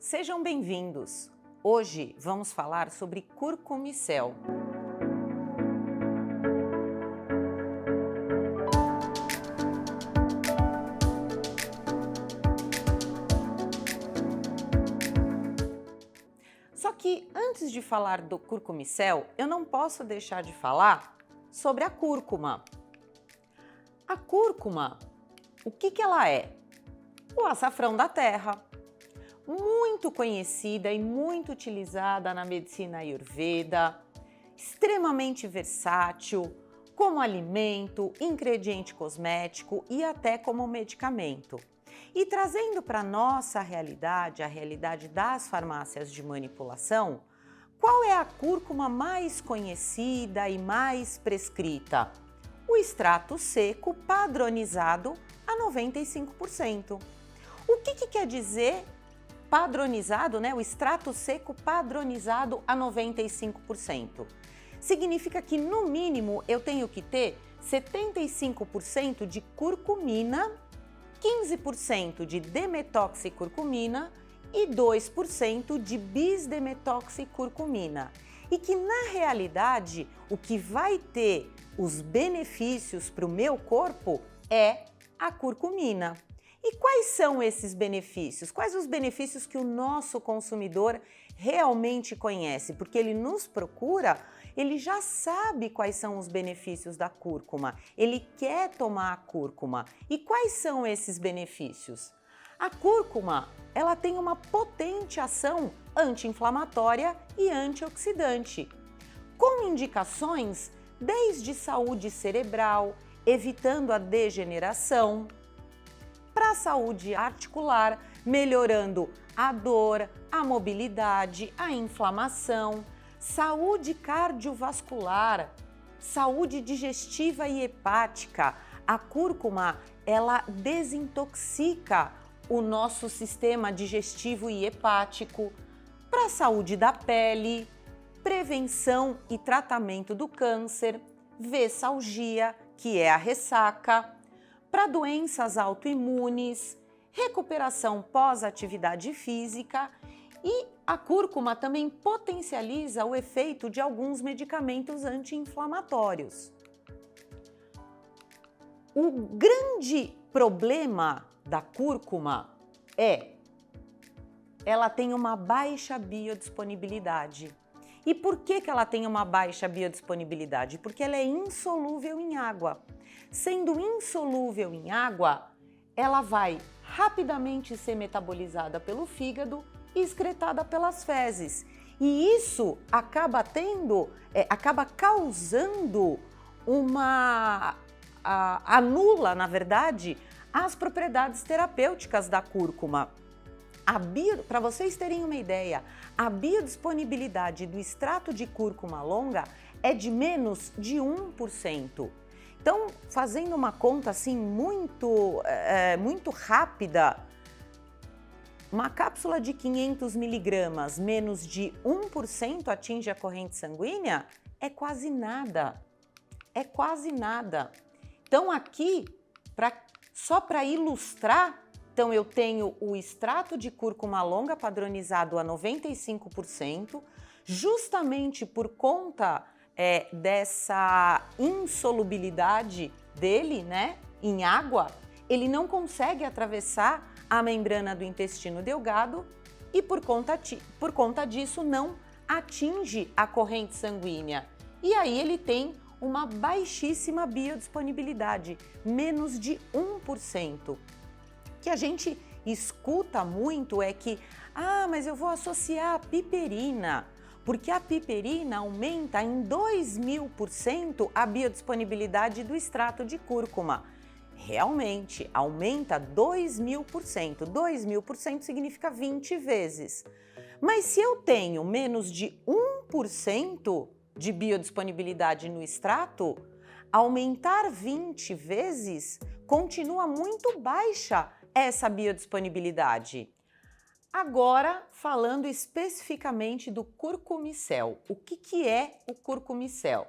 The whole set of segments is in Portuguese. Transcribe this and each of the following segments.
Sejam bem-vindos! Hoje vamos falar sobre curcumicel. Só que antes de falar do curcumicel, eu não posso deixar de falar sobre a cúrcuma. A cúrcuma, o que ela é? O açafrão da terra. Muito conhecida e muito utilizada na medicina ayurveda, extremamente versátil, como alimento, ingrediente cosmético e até como medicamento. E trazendo para a nossa realidade, a realidade das farmácias de manipulação, qual é a cúrcuma mais conhecida e mais prescrita? O extrato seco padronizado a 95%. O que quer dizer padronizado, né? O extrato seco padronizado a 95%. Significa que, no mínimo, eu tenho que ter 75% de curcumina, 15% de demetoxicurcumina e 2% de bis-demetoxicurcumina. E que, na realidade, o que vai ter os benefícios para o meu corpo é a curcumina. E quais são esses benefícios? Quais os benefícios que o nosso consumidor realmente conhece? Porque ele nos procura, ele já sabe quais são os benefícios da cúrcuma, ele quer tomar a cúrcuma. E quais são esses benefícios? A cúrcuma, ela tem uma potente ação anti-inflamatória e antioxidante, com indicações desde saúde cerebral, evitando a degeneração, para a saúde articular, melhorando a dor, a mobilidade, a inflamação, saúde cardiovascular, saúde digestiva e hepática. A cúrcuma, ela desintoxica o nosso sistema digestivo e hepático, para a saúde da pele, prevenção e tratamento do câncer, vessalgia, que é a ressaca, para doenças autoimunes, recuperação pós-atividade física, e a cúrcuma também potencializa o efeito de alguns medicamentos anti-inflamatórios. O grande problema da cúrcuma é ela tem uma baixa biodisponibilidade. E por que ela tem uma baixa biodisponibilidade? Porque ela é insolúvel em água. Sendo insolúvel em água, ela vai rapidamente ser metabolizada pelo fígado e excretada pelas fezes. E isso acaba causando anula, na verdade, as propriedades terapêuticas da cúrcuma. Para vocês terem uma ideia, a biodisponibilidade do extrato de cúrcuma longa é de menos de 1%. Então, fazendo uma conta assim muito rápida, uma cápsula de 500 miligramas menos de 1% atinge a corrente sanguínea? É quase nada. É quase nada. Então, aqui, só para ilustrar, então eu tenho o extrato de cúrcuma longa padronizado a 95%, justamente por conta dessa insolubilidade dele, né, em água, ele não consegue atravessar a membrana do intestino delgado e por conta disso não atinge a corrente sanguínea. E aí ele tem uma baixíssima biodisponibilidade, menos de 1%. O que a gente escuta muito é que, mas eu vou associar a piperina, porque a piperina aumenta em 2000% a biodisponibilidade do extrato de cúrcuma. Realmente, aumenta 2000%. 2000% significa 20 vezes. Mas se eu tenho menos de 1% de biodisponibilidade no extrato, aumentar 20 vezes continua muito baixa essa biodisponibilidade. Agora, falando especificamente do curcumicel. O que é o curcumicel?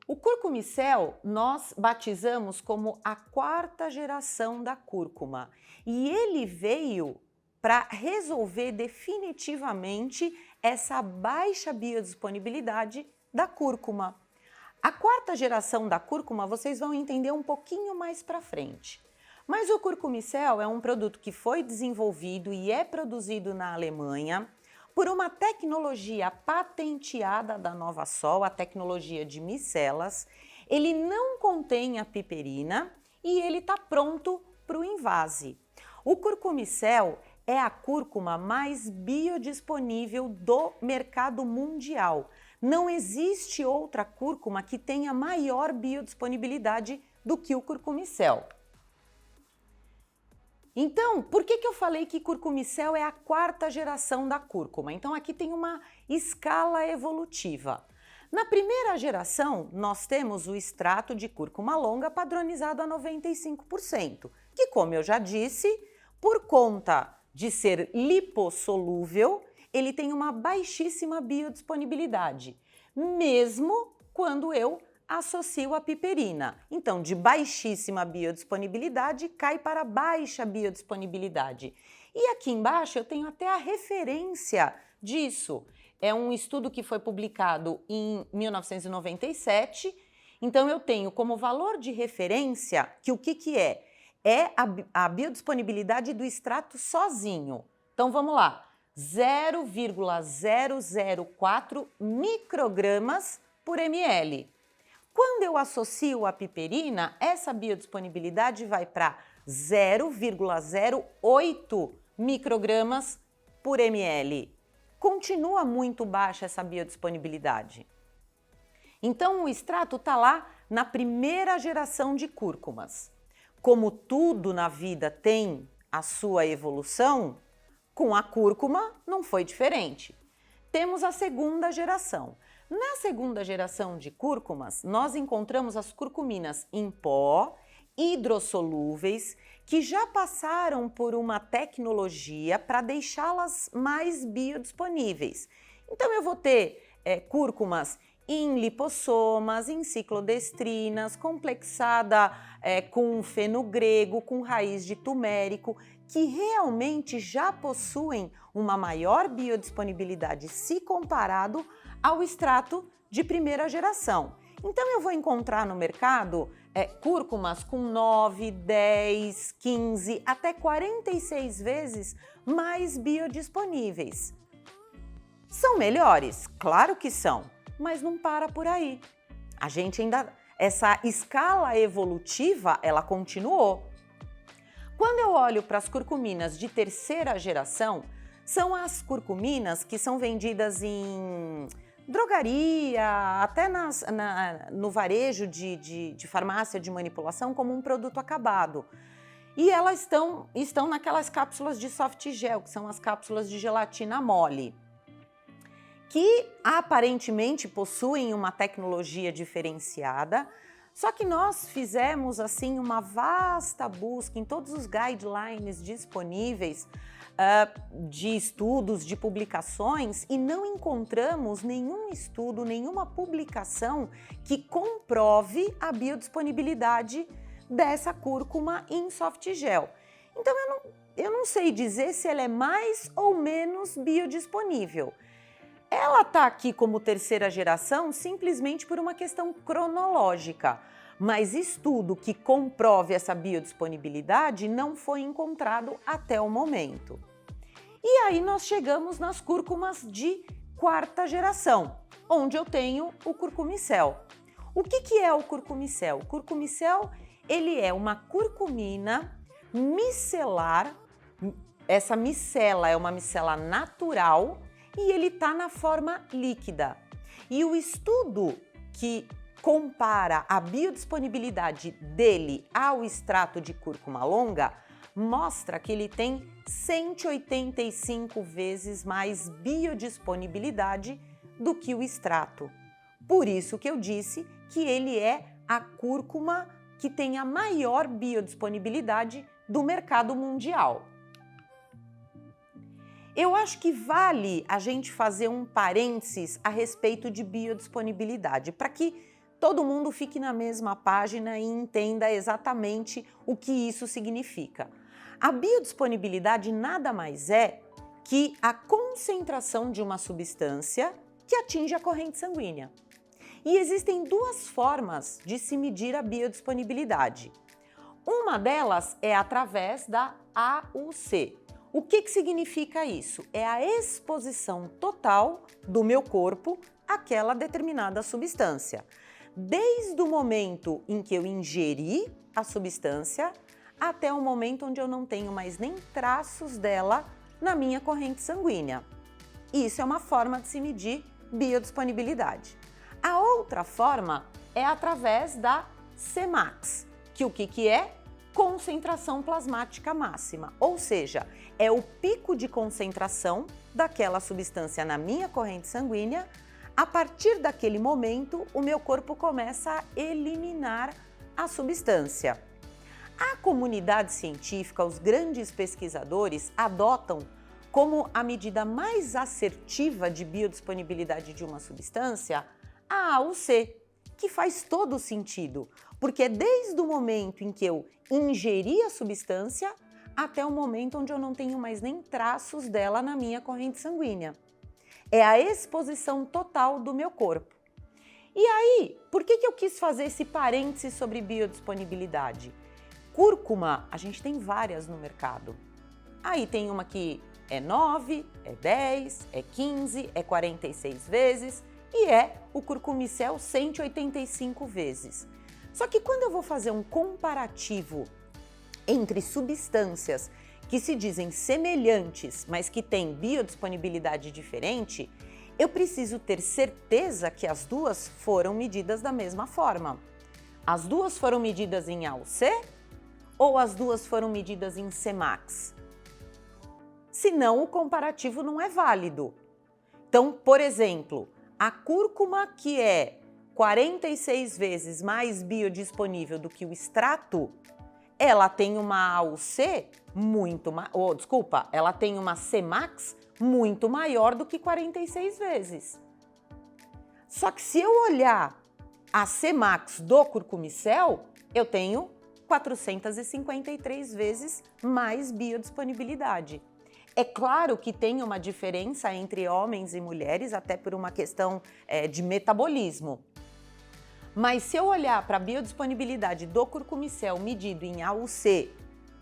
O curcumicel nós batizamos como a 4ª geração da cúrcuma e ele veio para resolver definitivamente essa baixa biodisponibilidade da cúrcuma. A quarta geração da cúrcuma vocês vão entender um pouquinho mais para frente. Mas o curcumicel é um produto que foi desenvolvido e é produzido na Alemanha por uma tecnologia patenteada da NovaSol, a tecnologia de micelas. Ele não contém a piperina e ele está pronto para o invase. O curcumicel é a cúrcuma mais biodisponível do mercado mundial. Não existe outra cúrcuma que tenha maior biodisponibilidade do que o curcumicel. Então, por que eu falei que curcumicel é a quarta geração da cúrcuma? Então, aqui tem uma escala evolutiva. Na primeira geração, nós temos o extrato de cúrcuma longa padronizado a 95%, que, como eu já disse, por conta de ser lipossolúvel, ele tem uma baixíssima biodisponibilidade, mesmo quando eu associo a piperina. Então, de baixíssima biodisponibilidade, cai para baixa biodisponibilidade. E aqui embaixo eu tenho até a referência disso. É um estudo que foi publicado em 1997. Então, eu tenho como valor de referência que o que é? É a biodisponibilidade do extrato sozinho. Então, vamos lá. 0,004 microgramas por ml. Quando eu associo a piperina, essa biodisponibilidade vai para 0,08 microgramas por ml. Continua muito baixa essa biodisponibilidade. Então, o extrato está lá na primeira geração de cúrcumas. Como tudo na vida tem a sua evolução, com a cúrcuma não foi diferente. Temos a segunda geração. Na segunda geração de cúrcumas, nós encontramos as curcuminas em pó, hidrossolúveis, que já passaram por uma tecnologia para deixá-las mais biodisponíveis. Então, eu vou ter cúrcumas em lipossomas, em ciclodestrinas, complexada com fenogrego, com raiz de turmérico, que realmente já possuem uma maior biodisponibilidade se comparado ao extrato de primeira geração. Então, eu vou encontrar no mercado cúrcumas com 9, 10, 15, até 46 vezes mais biodisponíveis. São melhores? Claro que são, mas não para por aí. A gente ainda... Essa escala evolutiva, ela continuou. Quando eu olho para as curcuminas de terceira geração, são as curcuminas que são vendidas em drogaria, até no varejo de farmácia de manipulação como um produto acabado. E elas estão naquelas cápsulas de soft gel, que são as cápsulas de gelatina mole, que aparentemente possuem uma tecnologia diferenciada, só que nós fizemos assim uma vasta busca em todos os guidelines disponíveis de estudos, de publicações, e não encontramos nenhum estudo, nenhuma publicação que comprove a biodisponibilidade dessa cúrcuma em soft gel. Então eu não sei dizer se ela é mais ou menos biodisponível. Ela está aqui como terceira geração simplesmente por uma questão cronológica, mas estudo que comprove essa biodisponibilidade não foi encontrado até o momento. E aí nós chegamos nas cúrcumas de quarta geração, onde eu tenho o curcumicel. O que é o curcumicel? O curcumicel, ele é uma curcumina micelar. Essa micela é uma micela natural e ele está na forma líquida. E o estudo que compara a biodisponibilidade dele ao extrato de cúrcuma longa mostra que ele tem 185 vezes mais biodisponibilidade do que o extrato. Por isso que eu disse que ele é a cúrcuma que tem a maior biodisponibilidade do mercado mundial. Eu acho que vale a gente fazer um parênteses a respeito de biodisponibilidade, para que todo mundo fique na mesma página e entenda exatamente o que isso significa. A biodisponibilidade nada mais é que a concentração de uma substância que atinge a corrente sanguínea. E existem duas formas de se medir a biodisponibilidade. Uma delas é através da AUC. O que significa isso? É a exposição total do meu corpo àquela determinada substância. Desde o momento em que eu ingeri a substância até o momento onde eu não tenho mais nem traços dela na minha corrente sanguínea. Isso é uma forma de se medir biodisponibilidade. A outra forma é através da Cmax, que o que é? Concentração plasmática máxima, ou seja, é o pico de concentração daquela substância na minha corrente sanguínea. A partir daquele momento, o meu corpo começa a eliminar a substância. A comunidade científica, os grandes pesquisadores, adotam como a medida mais assertiva de biodisponibilidade de uma substância a AUC, que faz todo sentido, porque é desde o momento em que eu ingeri a substância até o momento onde eu não tenho mais nem traços dela na minha corrente sanguínea. É a exposição total do meu corpo. E aí, por que eu quis fazer esse parêntese sobre biodisponibilidade? Cúrcuma, a gente tem várias no mercado. Aí tem uma que é 9, é 10, é 15, é 46 vezes e é o curcumicel 185 vezes. Só que quando eu vou fazer um comparativo entre substâncias que se dizem semelhantes, mas que têm biodisponibilidade diferente, eu preciso ter certeza que as duas foram medidas da mesma forma. As duas foram medidas em AUC ou as duas foram medidas em Cmax? Senão o comparativo não é válido. Então, por exemplo, a cúrcuma, que é 46 vezes mais biodisponível do que o extrato, ela tem uma AUC ela tem uma Cmax muito maior do que 46 vezes. Só que se eu olhar a Cmax do curcumicel, eu tenho 453 vezes mais biodisponibilidade. É claro que tem uma diferença entre homens e mulheres, até por uma questão de metabolismo. Mas se eu olhar para a biodisponibilidade do curcumicel medido em AUC,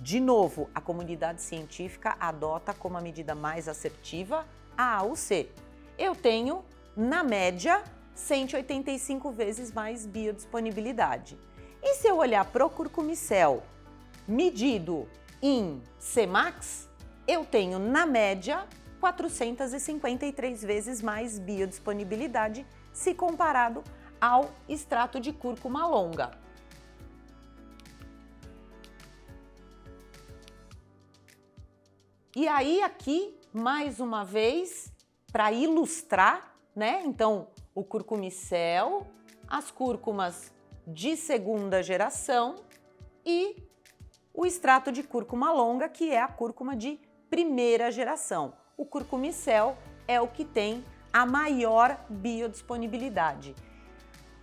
de novo, a comunidade científica adota como a medida mais assertiva a AUC. Eu tenho, na média, 185 vezes mais biodisponibilidade. E se eu olhar para o curcumicel medido em Cmax, eu tenho, na média, 453 vezes mais biodisponibilidade se comparado ao extrato de cúrcuma longa. E aí aqui, mais uma vez, para ilustrar, né? Então, o curcumicel, as cúrcumas de segunda geração e o extrato de cúrcuma longa, que é a cúrcuma de primeira geração. O curcumicel é o que tem a maior biodisponibilidade.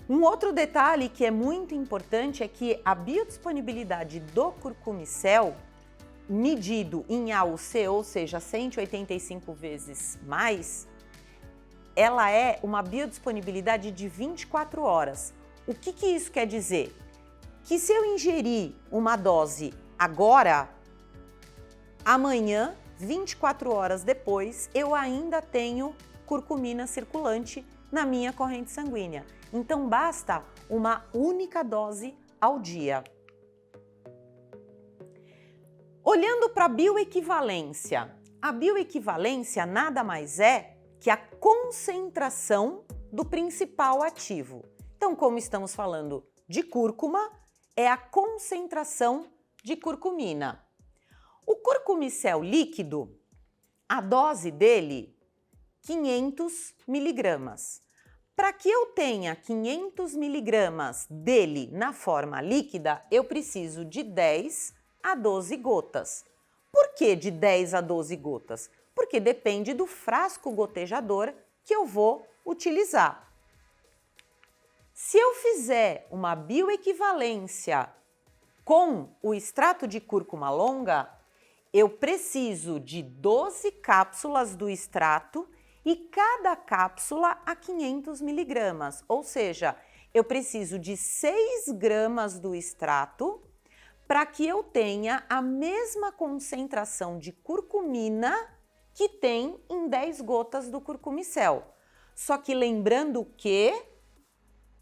Um outro detalhe que é muito importante é que a biodisponibilidade do curcumicel, medido em AUC, ou seja, 185 vezes mais, ela é uma biodisponibilidade de 24 horas. O que isso quer dizer? Que se eu ingerir uma dose agora, amanhã, 24 horas depois, eu ainda tenho curcumina circulante na minha corrente sanguínea. Então basta uma única dose ao dia. Olhando para a bioequivalência nada mais é que a concentração do principal ativo. Então, como estamos falando de cúrcuma, é a concentração de curcumina. O curcumicel líquido, a dose dele, 500 miligramas. Para que eu tenha 500 miligramas dele na forma líquida, eu preciso de 10 a 12 gotas. Por que de 10 a 12 gotas? Porque depende do frasco gotejador que eu vou utilizar. Se eu fizer uma bioequivalência com o extrato de cúrcuma longa, eu preciso de 12 cápsulas do extrato e cada cápsula a 500 miligramas, ou seja, eu preciso de 6 gramas do extrato para que eu tenha a mesma concentração de curcumina que tem em 10 gotas do curcumicel. Só que lembrando que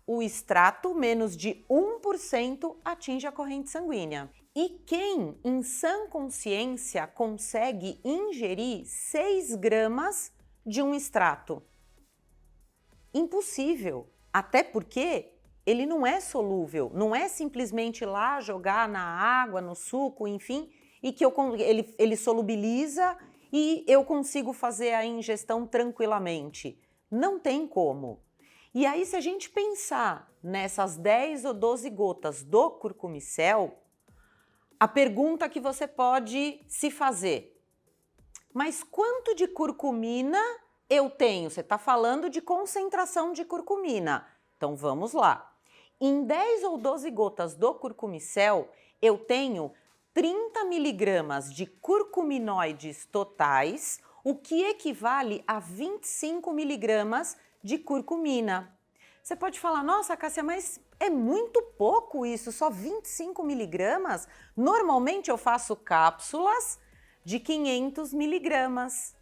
o extrato menos de 1% atinge a corrente sanguínea. E quem, em sã consciência, consegue ingerir 6 gramas de um extrato? Impossível, até porque ele não é solúvel, não é simplesmente ir lá jogar na água, no suco, enfim, e que ele solubiliza e eu consigo fazer a ingestão tranquilamente. Não tem como. E aí, se a gente pensar nessas 10 ou 12 gotas do curcumicel, a pergunta que você pode se fazer: mas quanto de curcumina eu tenho? Você está falando de concentração de curcumina. Então vamos lá. Em 10 ou 12 gotas do curcumicel, eu tenho 30 miligramas de curcuminoides totais, o que equivale a 25 miligramas de curcumina. Você pode falar, nossa, Cássia, mas é muito pouco isso, só 25 miligramas? Normalmente eu faço cápsulas de 500 miligramas,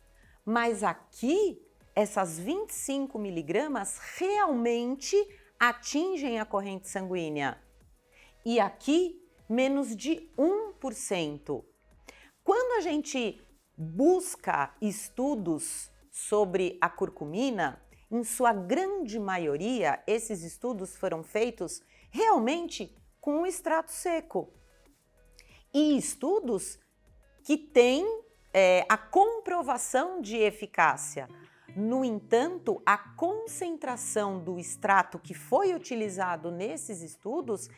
mas aqui essas 25 miligramas realmente atingem a corrente sanguínea. E aqui, menos de 1%. Quando a gente busca estudos sobre a curcumina, em sua grande maioria, esses estudos foram feitos realmente com o extrato seco. E estudos que têm a comprovação de eficácia. No entanto, a concentração do extrato que foi utilizado nesses estudos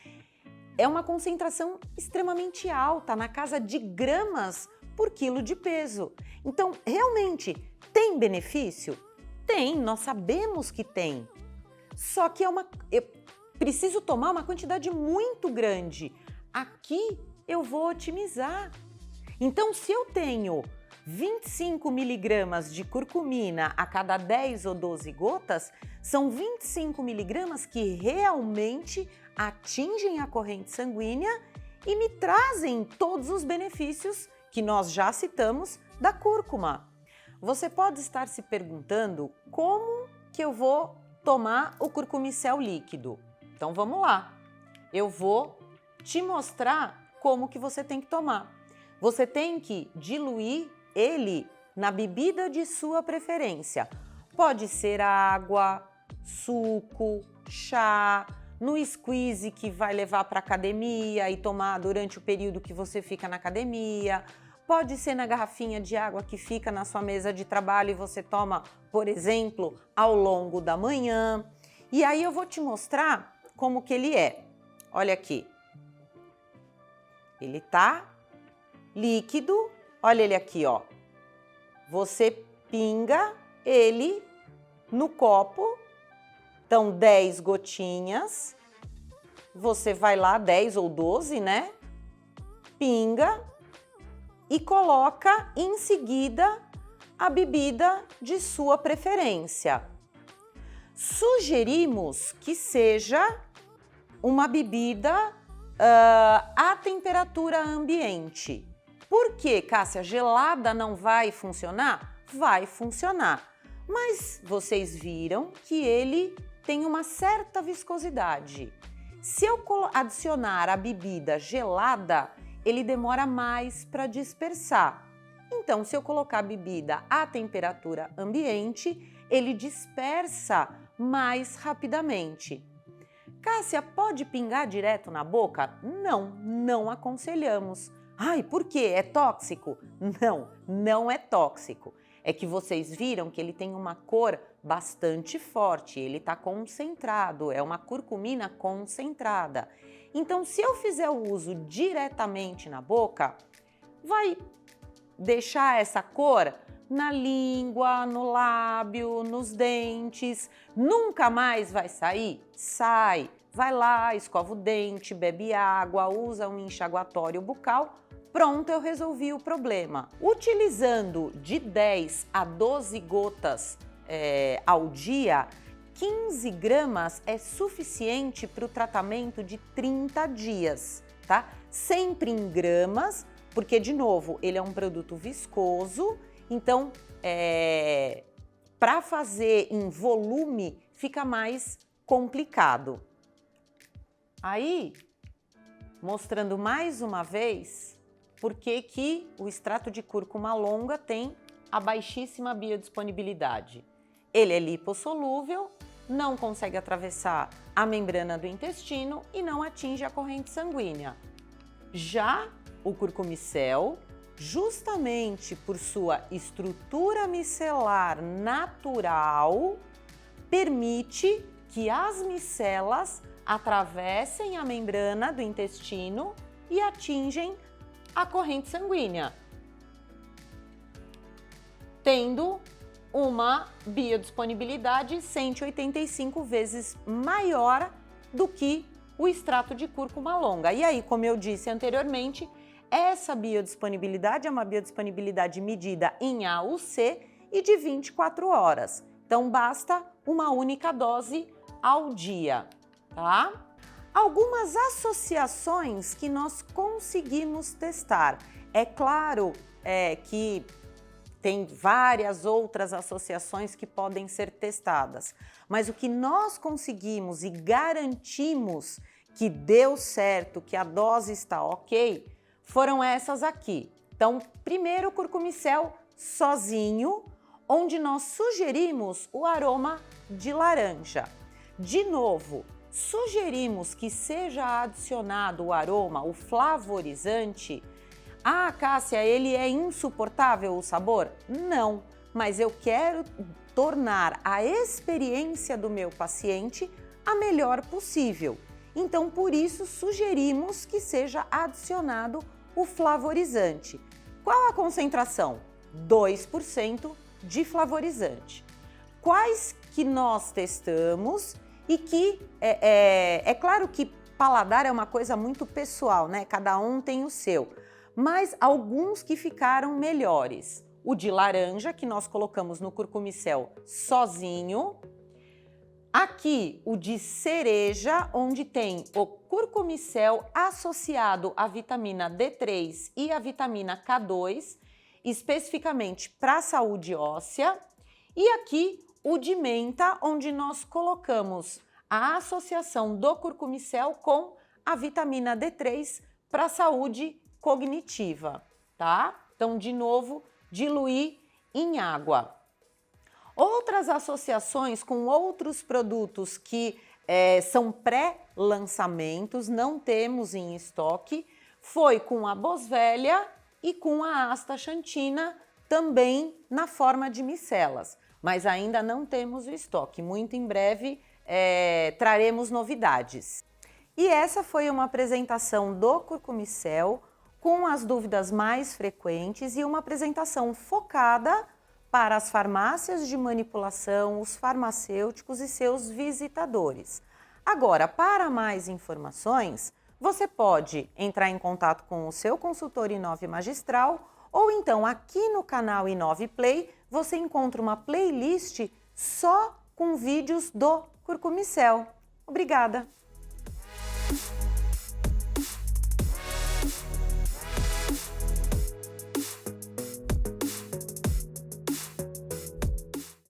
é uma concentração extremamente alta, na casa de gramas por quilo de peso. Então, realmente, tem benefício? Tem, nós sabemos que tem. Só que eu preciso tomar uma quantidade muito grande. Aqui eu vou otimizar. Então, se eu tenho 25 miligramas de curcumina a cada 10 ou 12 gotas, são 25 miligramas que realmente atingem a corrente sanguínea e me trazem todos os benefícios que nós já citamos da cúrcuma. Você pode estar se perguntando como que eu vou tomar o curcumicel líquido. Então vamos lá, eu vou te mostrar como que você tem que tomar. Você tem que diluir ele na bebida de sua preferência. Pode ser água, suco, chá, no squeeze que vai levar para academia e tomar durante o período que você fica na academia. Pode ser na garrafinha de água que fica na sua mesa de trabalho e você toma, por exemplo, ao longo da manhã. E aí eu vou te mostrar como que ele é. Olha aqui. Ele tá líquido. Olha ele aqui, ó. Você pinga ele no copo. Então, 10 gotinhas. Você vai lá, 10 ou 12, né? Pinga. E coloca em seguida a bebida de sua preferência. Sugerimos que seja uma bebida à temperatura ambiente. Por quê, Cássia? Gelada não vai funcionar? Vai funcionar. Mas vocês viram que ele tem uma certa viscosidade. Se eu adicionar a bebida gelada, ele demora mais para dispersar. Então, se eu colocar a bebida à temperatura ambiente, ele dispersa mais rapidamente. Cássia, pode pingar direto na boca? Não, não aconselhamos. Ai, por quê? É tóxico? Não, não é tóxico. É que vocês viram que ele tem uma cor bastante forte, ele está concentrado, é uma curcumina concentrada. Então, se eu fizer o uso diretamente na boca, vai deixar essa cor na língua, no lábio, nos dentes. Nunca mais vai sair? Sai. Vai lá, escova o dente, bebe água, usa um enxaguatório bucal, Pronto, eu resolvi o problema. Utilizando de 10 a 12 gotas ao dia, 15 gramas é suficiente para o tratamento de 30 dias, tá? Sempre em gramas, porque, de novo, ele é um produto viscoso, então, para fazer em volume fica mais complicado. Aí, mostrando mais uma vez por que o extrato de cúrcuma longa tem a baixíssima biodisponibilidade. Ele é lipossolúvel, não consegue atravessar a membrana do intestino e não atinge a corrente sanguínea. Já o curcumicel, justamente por sua estrutura micelar natural, permite que as micelas atravessem a membrana do intestino e atingem a corrente sanguínea, tendo uma biodisponibilidade 185 vezes maior do que o extrato de cúrcuma longa. E aí, como eu disse anteriormente, essa biodisponibilidade é uma biodisponibilidade medida em AUC e de 24 horas. Então, basta uma única dose ao dia, tá? Algumas associações que nós conseguimos testar. É claro que tem várias outras associações que podem ser testadas, mas o que nós conseguimos e garantimos que deu certo, que a dose está ok, foram essas aqui. Então, primeiro o curcumicel sozinho, onde nós sugerimos o aroma de laranja. De novo, sugerimos que seja adicionado o aroma, o flavorizante. Ah, Cássia, ele é insuportável o sabor? Não, mas eu quero tornar a experiência do meu paciente a melhor possível. Então, por isso, sugerimos que seja adicionado o flavorizante. Qual a concentração? 2% de flavorizante. Quais que nós testamos e que, é claro que paladar é uma coisa muito pessoal, né? Cada um tem o seu. Mas alguns que ficaram melhores. O de laranja, que nós colocamos no curcumicel sozinho. Aqui, o de cereja, onde tem o curcumicel associado à vitamina D3 e à vitamina K2, especificamente para a saúde óssea. E aqui, o de menta, onde nós colocamos a associação do curcumicel com a vitamina D3 para a saúde cognitiva, tá? Então, de novo, diluir em água. Outras associações com outros produtos que são pré-lançamentos, não temos em estoque, foi com a boswellia e com a astaxantina, também na forma de micelas, mas ainda não temos o estoque. Muito em breve traremos novidades. E essa foi uma apresentação do curcumicel, com as dúvidas mais frequentes e uma apresentação focada para as farmácias de manipulação, os farmacêuticos e seus visitadores. Agora, para mais informações, você pode entrar em contato com o seu consultor Inove Magistral ou então aqui no canal Inove Play você encontra uma playlist só com vídeos do curcumicel. Obrigada!